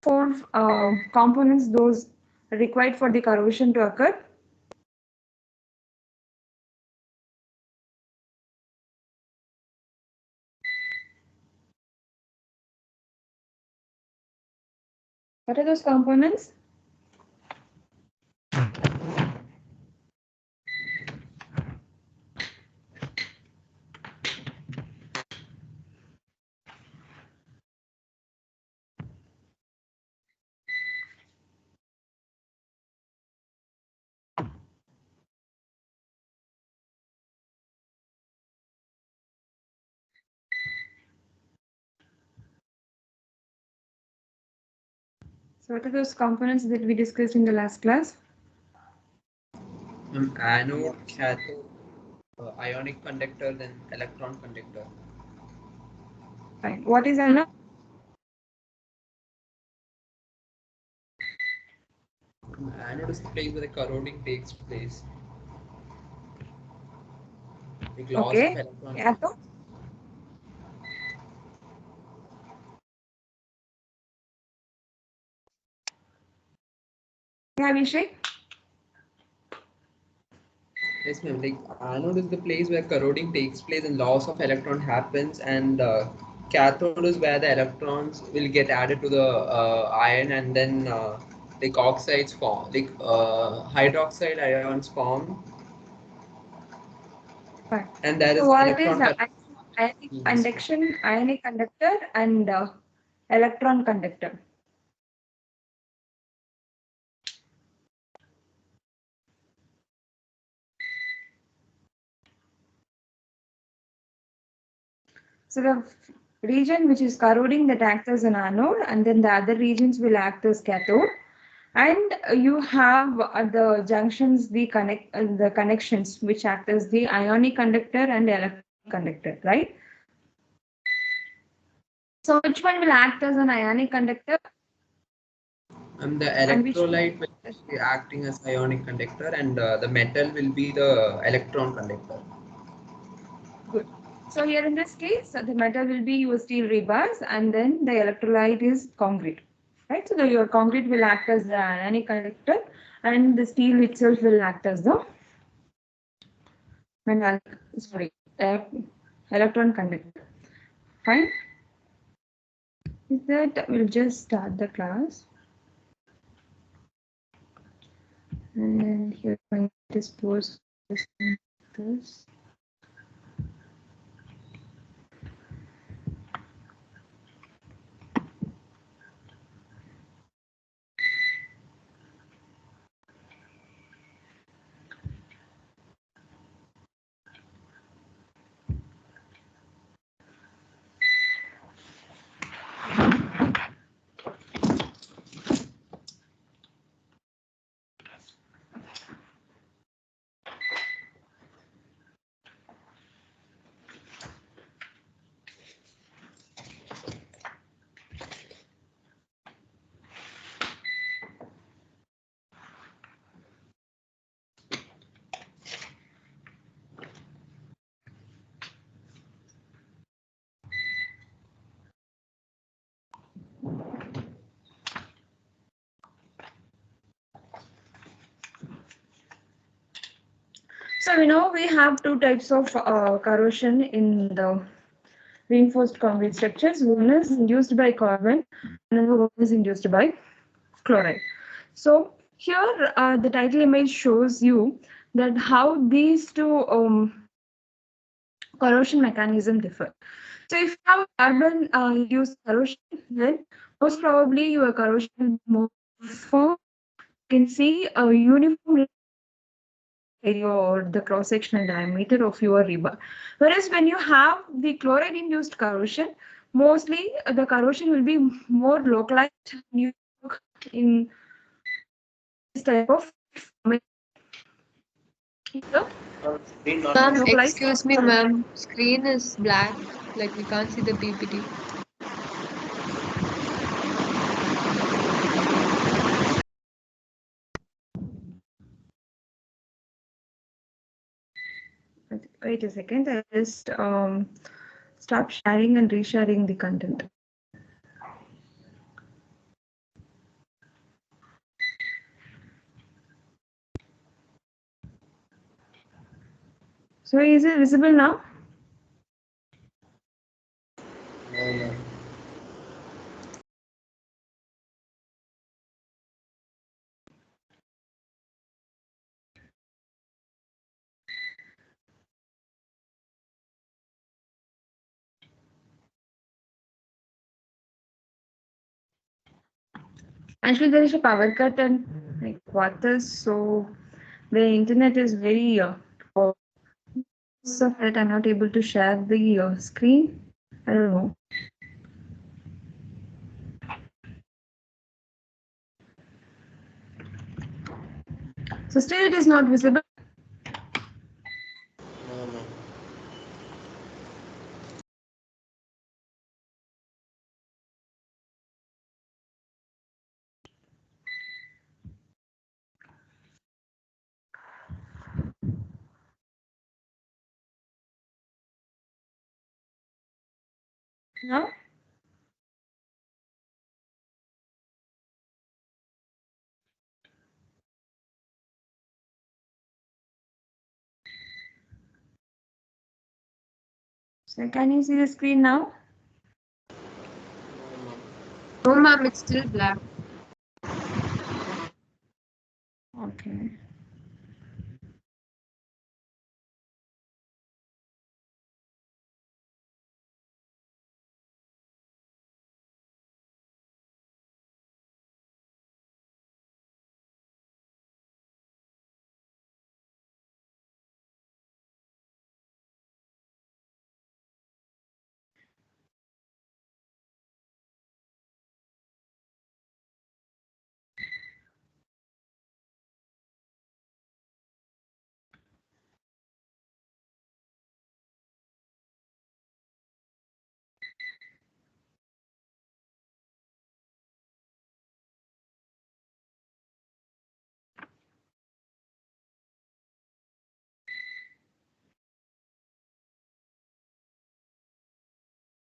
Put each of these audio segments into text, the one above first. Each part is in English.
four components those required for the corrosion to occur? What are those components? So what are those components that we discussed in the last class? Anode, cathode, ionic conductor, then electron conductor. Fine. What is anode? Anode is the place where the corroding takes place. Like loss of Okay. electron. Cathode? Yeah, Abhishek? Yes, ma'am. Like anode is the place where corroding takes place and loss of electron happens, and cathode is where the electrons will get added to the iron, and then like oxides form, like hydroxide ions form, Fine. and there So is what is electron. ionic conduction, ionic conductor, and electron conductor? So the region which is corroding that acts as an anode, and then the other regions will act as cathode. And you have the junctions, the connections which act as the ionic conductor and electron conductor, right? So which one will act as an ionic conductor? And the And which one? electrolyte will be acting as ionic conductor, and the metal will be the electron conductor. Good. So here in this case, the metal will be your steel rebars, and then the electrolyte is concrete, right? So your concrete will act as the ionic conductor, and the steel itself will act as the sorry, uh, electron conductor. Fine. Is that we'll just start the class, and here I'm going to dispose this. So we know we have two types of corrosion in the reinforced concrete structures. One is induced by carbon, and another one is induced by chloride. So here the title image shows you that how these two corrosion mechanism differ. So if you have carbon induced corrosion, then most probably your corrosion will be more uniform. You can see a uniform area or the cross-sectional diameter of your rebar. Whereas when you have the chloride-induced corrosion, mostly the corrosion will be more localized in this type of Ma'am, localized. excuse me, ma'am. Screen is black, like we can't see the PPT. Wait a second, I just stop sharing and resharing the content. So is it visible now? No, no. Actually, there is a power cut and like water, so the internet is very poor. So that I'm not able to share the screen. I don't know. So still it is not visible. No, no. No? So can you see the screen now? No, ma'am, it's still black. Okay.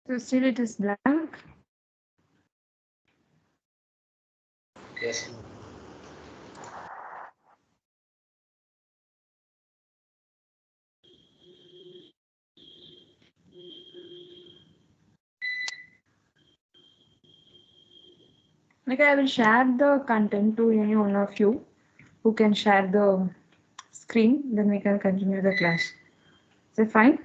So still it is black. Yes, ma'am. Like I will share the content to any one of you who can share the screen. Then we can continue the class. Is it fine?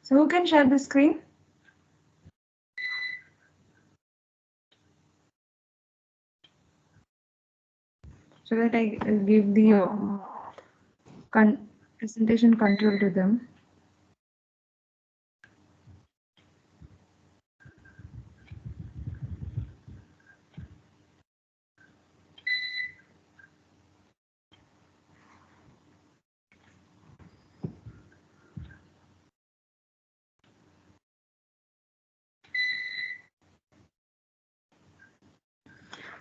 So who can share the screen? So that I give the presentation control to them.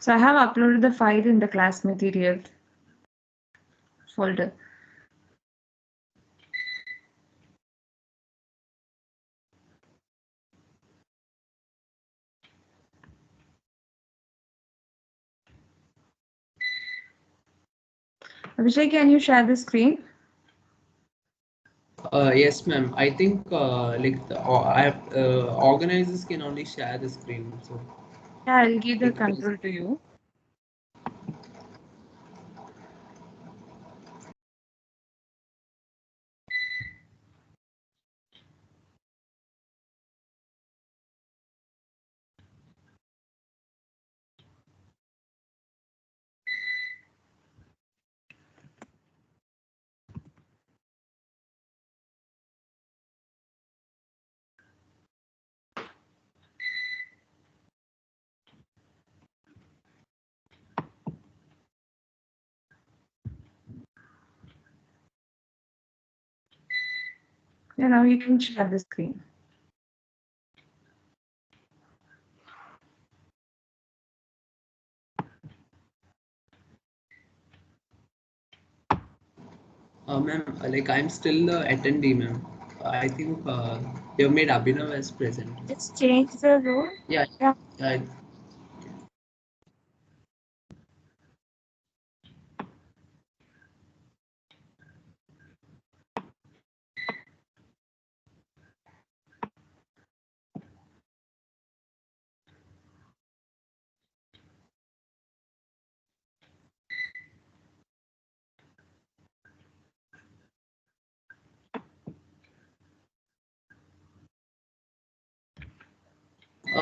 So I have uploaded the file in the class material folder. Abhishek, can you share the screen? Yes, ma'am. I think like I have organizers can only share the screen. So Yeah, I'll give the it is. control to you. So now you can share the screen. Ma'am, like I'm still the attendee, ma'am. I think you have made Abhinav as present. Just change the role. Yeah, Yeah. yeah.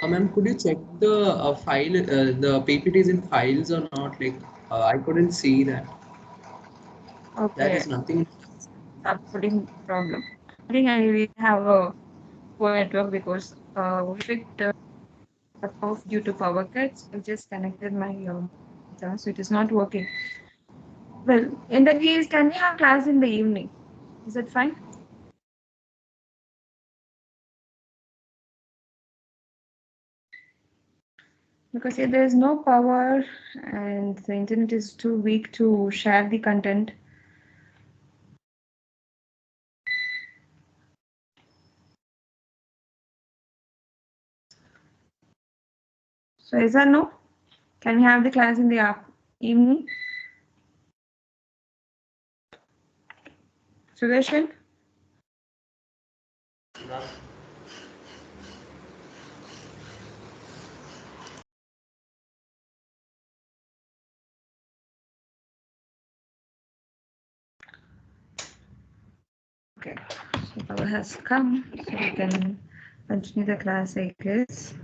Ma'am, could you check the file, the PPTs in files or not? Like, I couldn't see that. That Okay. is nothing. Uploading problem. I think I will have a poor network because we picked off due to power cuts. I just connected my data, so it is not working. Well, in that case, can we have class in the evening? Is that fine? Because here there is no power and the internet is too weak to share the content. So is that no? Can we have the class in the evening? Sudarshan? Okay, so power has come, so we can continue the class, I guess.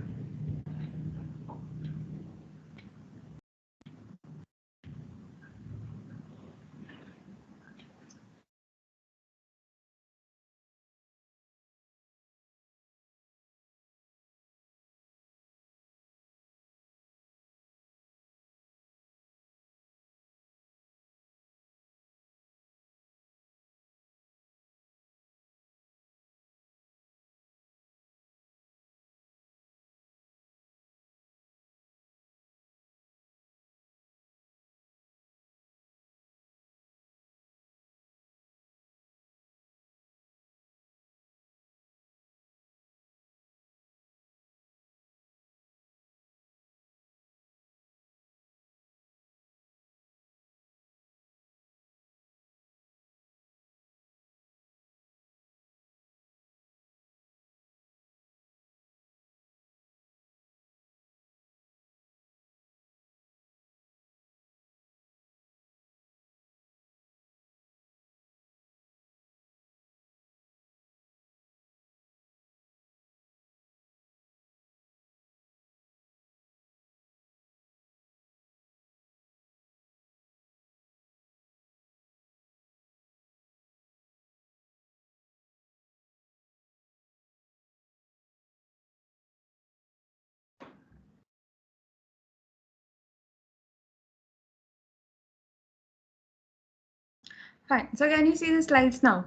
Fine. So can you see the slides now?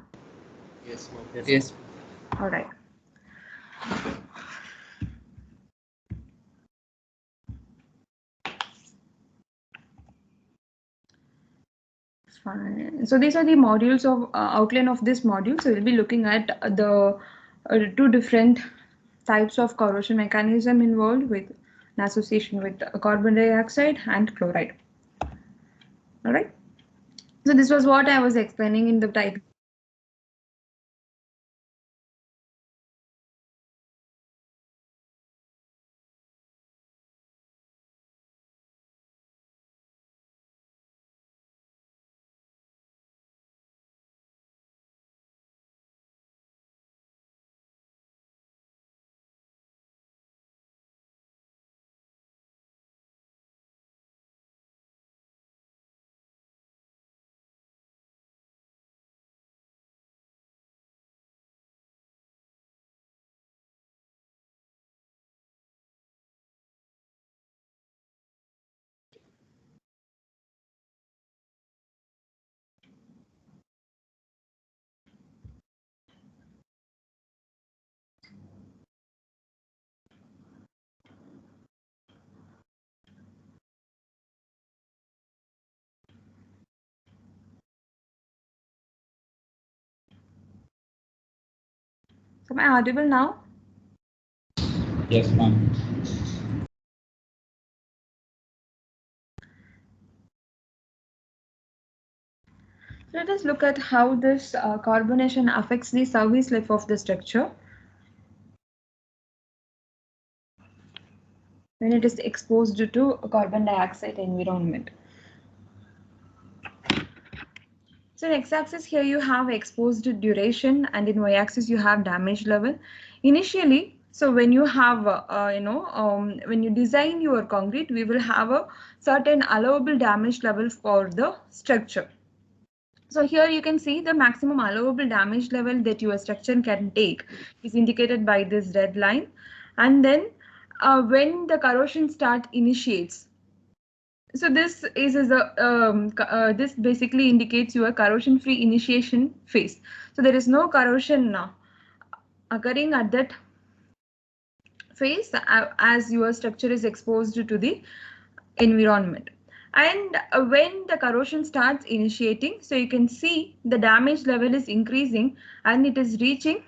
Yes, ma'am. Yes. All right. Fine. So these are the modules of outline of this module. So we'll be looking at the two different types of corrosion mechanism involved with an association with carbon dioxide and chloride. All right. So this was what I was explaining in the title. Am I audible now? Yes, ma'am. Let us look at how this carbonation affects the service life of the structure when it is exposed to carbon dioxide environment. So in x-axis here you have exposed duration, and in y-axis you have damage level. Initially, so when you have when you design your concrete, we will have a certain allowable damage level for the structure. So here you can see the maximum allowable damage level that your structure can take is indicated by this red line. And then when the corrosion start initiates, so this is this basically indicates your corrosion free initiation phase. So there is no corrosion now occurring at that phase as your structure is exposed to the environment. And when the corrosion starts initiating, so you can see the damage level is increasing and it is reaching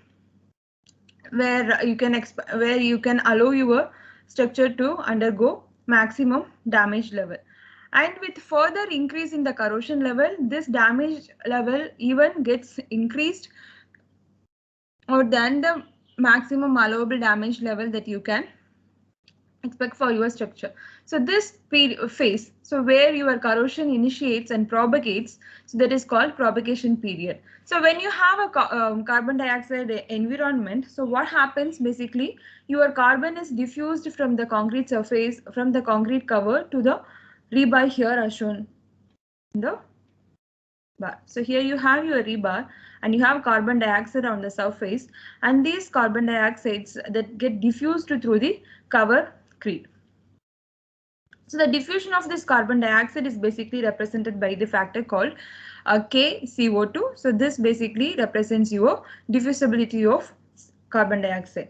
where you can allow your structure to undergo maximum damage level. And with further increase in the corrosion level, this damage level even gets increased more than the maximum allowable damage level that you can expect for your structure. So this phase, so where your corrosion initiates and propagates, so that is called propagation period. So when you have a carbon dioxide environment, so what happens basically, your carbon is diffused from the concrete surface, from the concrete cover to the rebar here as shown in the bar. So here you have your rebar and you have carbon dioxide on the surface, and these carbon dioxides that get diffused through the cover crete. So the diffusion of this carbon dioxide is basically represented by the factor called KCO2. So this basically represents your diffusibility of carbon dioxide.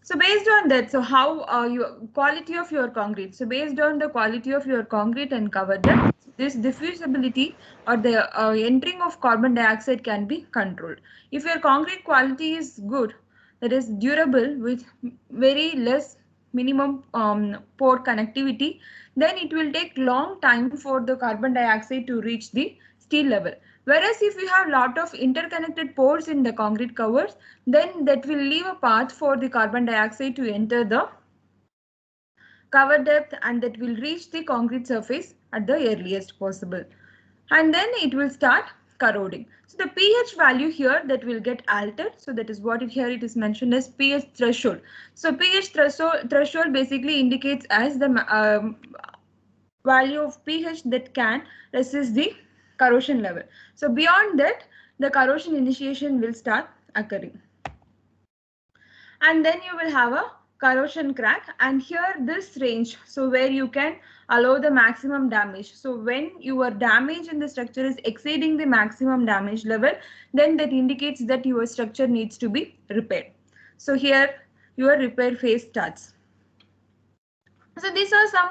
So based on that, so how your quality of your concrete. So based on the quality of your concrete and cover depth, this diffusibility or the entering of carbon dioxide can be controlled. If your concrete quality is good, that is durable with very less minimum pore connectivity, then it will take long time for the carbon dioxide to reach the steel level. Whereas if you have lot of interconnected pores in the concrete covers, then that will leave a path for the carbon dioxide to enter the cover depth, and that will reach the concrete surface at the earliest possible. And then it will start corroding. So the pH value here that will get altered. So that is what here it is mentioned as pH threshold. So pH threshold basically indicates as the value of pH that can resist the corrosion level. So beyond that, the corrosion initiation will start occurring. And then you will have a corrosion crack, and here this range, so where you can allow the maximum damage. So when your damage in the structure is exceeding the maximum damage level, then that indicates that your structure needs to be repaired. So here your repair phase starts. So these are some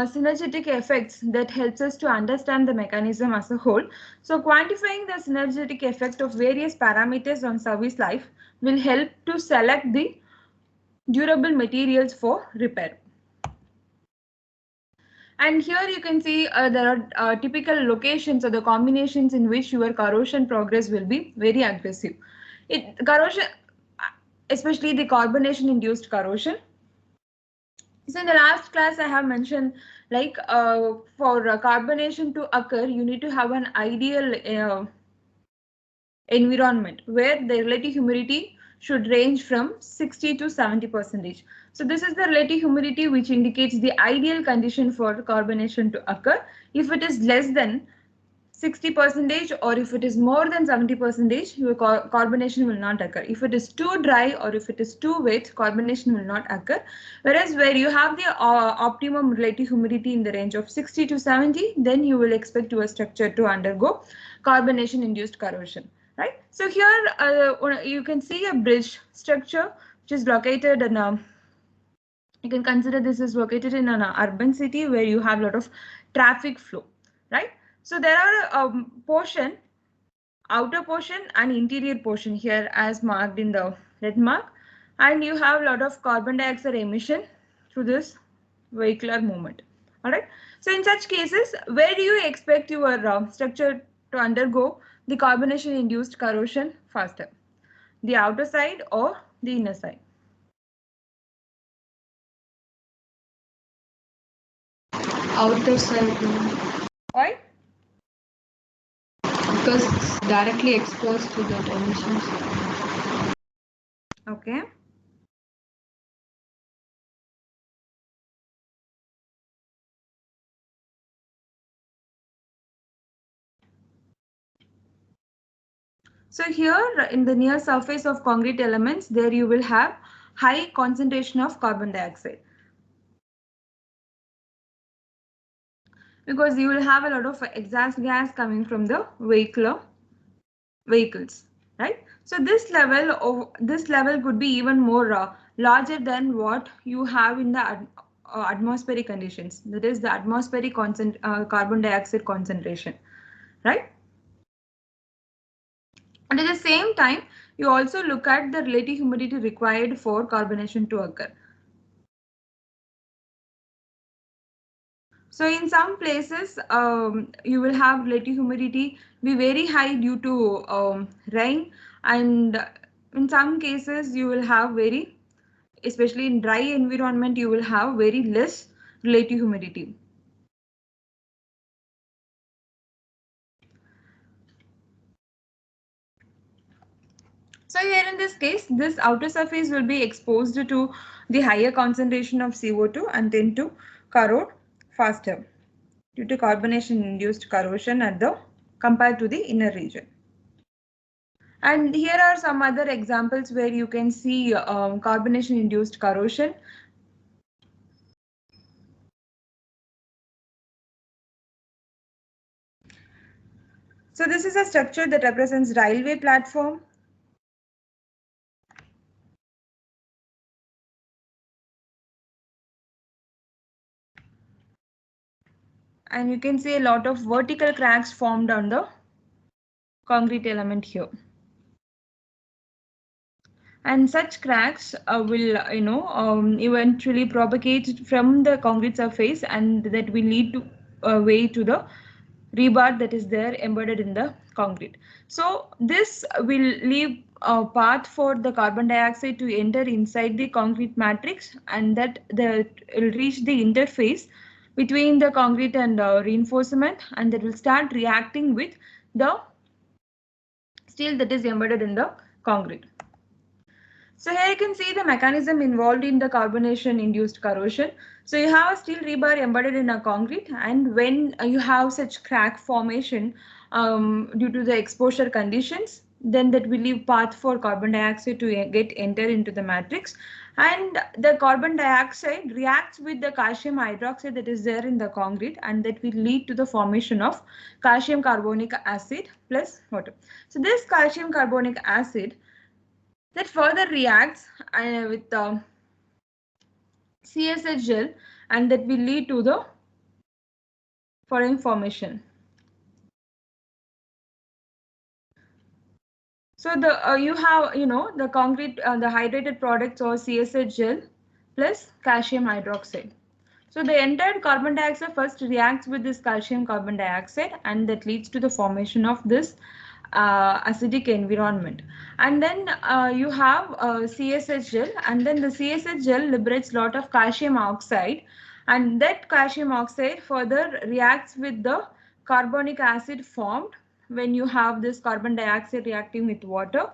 synergetic effects that helps us to understand the mechanism as a whole. So quantifying the synergetic effect of various parameters on service life will help to select the durable materials for repair. And here you can see there are typical locations or the combinations in which your corrosion progress will be very aggressive. Corrosion, especially the carbonation induced corrosion. So in the last class I have mentioned, like for carbonation to occur, you need to have an ideal environment where the relative humidity should range from 60 to 70%. So this is the relative humidity which indicates the ideal condition for carbonation to occur. If it is less than 60% or if it is more than 70%, your carbonation will not occur. If it is too dry or if it is too wet, carbonation will not occur. Whereas where you have the optimum relative humidity in the range of 60 to 70, then you will expect your structure to undergo carbonation induced corrosion. Right. So here you can see a bridge structure which is located in a, you can consider this is located in an urban city where you have a lot of traffic flow, right? So there are portion, outer portion and interior portion here as marked in the red mark, and you have a lot of carbon dioxide emission through this vehicular movement. All right. So in such cases, where do you expect your structure to undergo the carbonation-induced corrosion faster? The outer side or the inner side? Outer side, Why? because it's directly exposed to the emissions. Okay. So here in the near surface of concrete elements, there you will have high concentration of carbon dioxide, because you will have a lot of exhaust gas coming from the vehicles, right? So this level could be even more larger than what you have in the atmospheric conditions. That is the atmospheric carbon dioxide concentration, right? And at the same time, you also look at the relative humidity required for carbonation to occur. So in some places, you will have relative humidity be very high due to rain, and in some cases you will have very, especially in dry environment, you will have very less relative humidity. So here in this case, this outer surface will be exposed to the higher concentration of CO2 and tend to corrode faster due to carbonation-induced corrosion at the compared to the inner region. And here are some other examples where you can see carbonation-induced corrosion. So this is a structure that represents railway platform. And you can see a lot of vertical cracks formed on the concrete element here. And such cracks will eventually propagate from the concrete surface, and that will lead to way to the rebar that is there embedded in the concrete. So this will leave a path for the carbon dioxide to enter inside the concrete matrix, and that will reach the interface between the concrete and reinforcement, and that will start reacting with the steel that is embedded in the concrete. So here you can see the mechanism involved in the carbonation-induced corrosion. So you have a steel rebar embedded in a concrete, and when you have such crack formation due to the exposure conditions, then that will leave path for carbon dioxide to get enter into the matrix, and the carbon dioxide reacts with the calcium hydroxide that is there in the concrete, and that will lead to the formation of calcium carbonic acid plus water. So this calcium carbonic acid that further reacts with the CSH gel, and that will lead to the following formation. So the you have the concrete the hydrated products or CSH gel plus calcium hydroxide. So the entire carbon dioxide first reacts with this calcium carbon dioxide, and that leads to the formation of this acidic environment. And then you have CSH gel, and then the CSH gel liberates a lot of calcium oxide, and that calcium oxide further reacts with the carbonic acid formed when you have this carbon dioxide reacting with water,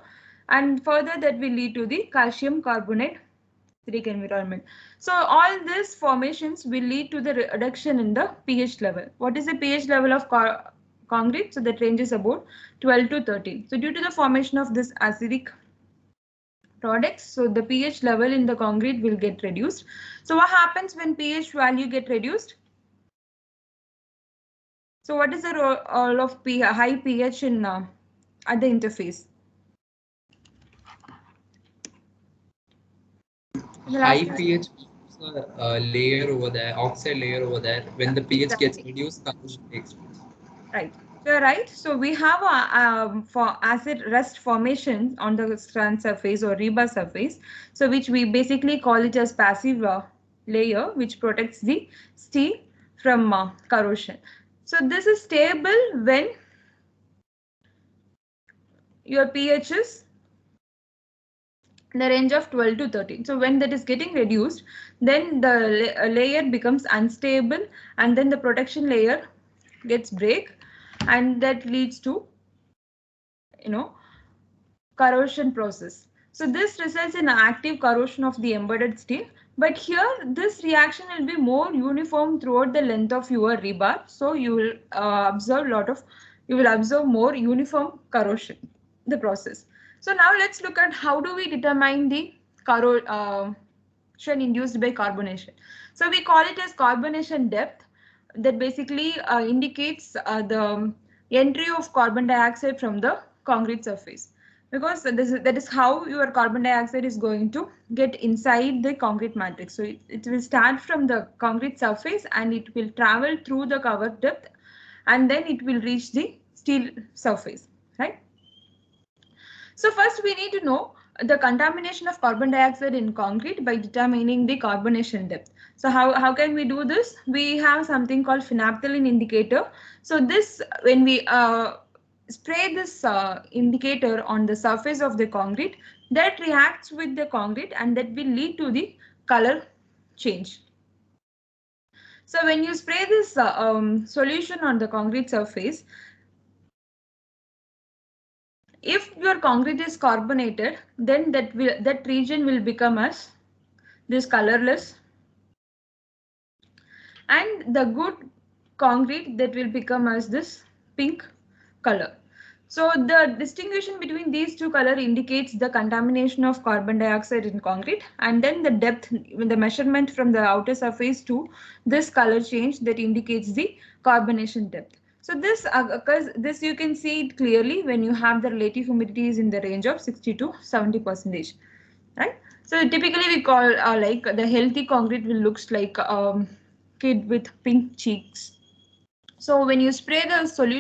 and further that will lead to the calcium carbonate acidic environment. So all these formations will lead to the reduction in the pH level. What is the pH level of concrete? So that ranges about 12 to 13. So due to the formation of this acidic products, so the pH level in the concrete will get reduced. So what happens when pH value get reduced? So what is the role of high pH in at the interface? High pH layer over there, oxide layer over there. When the pH gets Exactly. reduced, corrosion takes place. Right. So right, so we have a for acid rust formations on the strand surface or rebar surface, so which we basically call it as passive layer, which protects the steel from corrosion. So this is stable when your pH is in the range of 12 to 13. So when that is getting reduced, then the layer becomes unstable, and then the protection layer gets break, and that leads to, you know, corrosion process. So this results in active corrosion of the embedded steel. But here this reaction will be more uniform throughout the length of your rebar. So you will you will observe more uniform corrosion, the process. So now let's look at how do we determine the corrosion induced by carbonation. So we call it as carbonation depth, that basically indicates the entry of carbon dioxide from the concrete surface, because that is how your carbon dioxide is going to get inside the concrete matrix. So it will start from the concrete surface and it will travel through the cover depth, and then it will reach the steel surface, right? So first we need to know the contamination of carbon dioxide in concrete by determining the carbonation depth. So how can we do this? We have something called phenolphthalein indicator. So this, when we spray this indicator on the surface of the concrete, that reacts with the concrete and that will lead to the color change. So when you spray this solution on the concrete surface, if your concrete is carbonated, then that region will become as this colorless, and the good concrete, that will become as this pink color. So the distinguishing between these two color indicates the contamination of carbon dioxide in concrete, and then the depth, the measurement from the outer surface to this color change, that indicates the carbonation depth. So this occurs, this you can see it clearly when you have the relative humidity is in the range of 60 to 70%, right? So typically we call like the healthy concrete will looks like kid with pink cheeks. So when you spray the solution